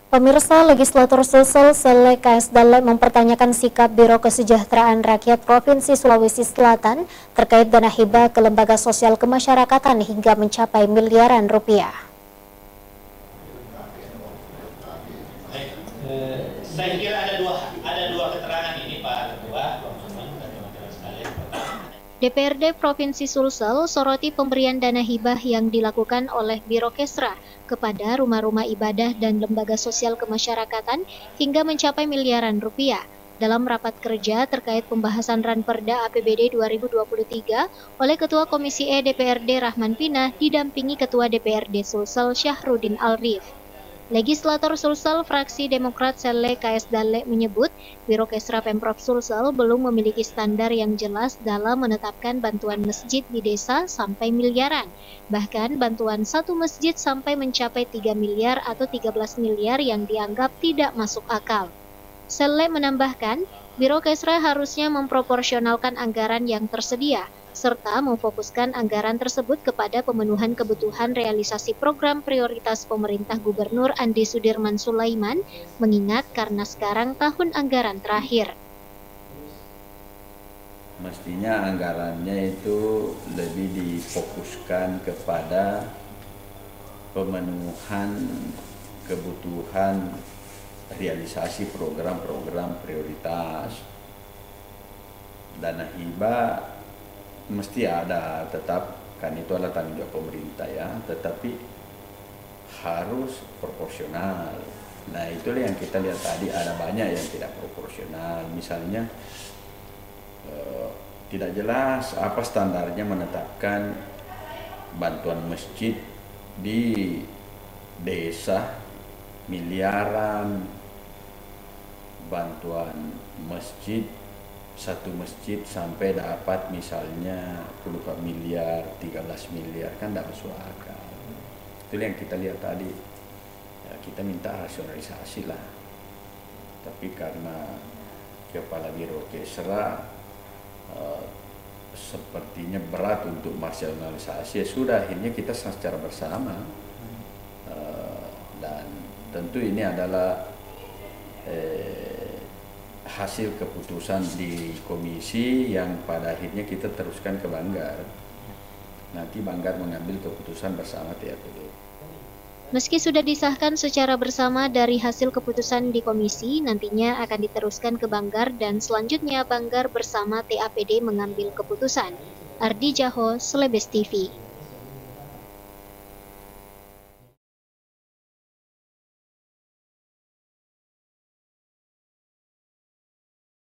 Pemirsa, Legislatur Sulsel Sele KS Dalle mempertanyakan sikap Biro Kesejahteraan Rakyat Provinsi Sulawesi Selatan terkait dana hibah ke lembaga sosial kemasyarakatan hingga mencapai miliaran rupiah. Saya kira ada dua keterangan ini, Pak Ketua, teman-teman dan teman-teman sekalian. DPRD Provinsi Sulsel soroti pemberian dana hibah yang dilakukan oleh Biro Kesra kepada rumah-rumah ibadah dan lembaga sosial kemasyarakatan hingga mencapai miliaran rupiah. Dalam rapat kerja terkait pembahasan Ranperda APBD 2023 oleh Ketua Komisi E DPRD Rahman Pinah didampingi Ketua DPRD Sulsel Syahrudin Alrif. Legislator Sulsel fraksi Demokrat Sele KS Dalle menyebut Biro Kesra Pemprov Sulsel belum memiliki standar yang jelas dalam menetapkan bantuan masjid di desa sampai miliaran. Bahkan bantuan satu masjid sampai mencapai 3 miliar atau 13 miliar yang dianggap tidak masuk akal. Sele menambahkan, Biro Kesra harusnya memproporsionalkan anggaran yang tersedia, serta memfokuskan anggaran tersebut kepada pemenuhan kebutuhan realisasi program prioritas pemerintah Gubernur Andi Sudirman Sulaiman, mengingat karena sekarang tahun anggaran terakhir. Mestinya anggarannya itu lebih difokuskan kepada pemenuhan kebutuhan realisasi program-program prioritas. Dana hibah mesti ada, tetap kan itu adalah tanggung jawab pemerintah ya, tetapi harus proporsional. Nah itulah yang kita lihat tadi, ada banyak yang tidak proporsional. Misalnya tidak jelas apa standarnya menetapkan bantuan masjid di desa miliaran, bantuan masjid satu masjid sampai dapat misalnya puluhan miliar, 13 miliar, kan tidak masuk akal. Itu yang kita lihat tadi. Ya, kita minta rasionalisasi lah. Tapi karena Kepala Biro Kesra sepertinya berat untuk rasionalisasi, ya sudah akhirnya kita secara bersama. Dan tentu ini adalah hasil keputusan di komisi yang pada akhirnya kita teruskan ke Banggar. Nanti Banggar mengambil keputusan bersama TAPD. Meski sudah disahkan secara bersama dari hasil keputusan di komisi, nantinya akan diteruskan ke Banggar dan selanjutnya Banggar bersama TAPD mengambil keputusan. Ardi Jaho, Slebes TV.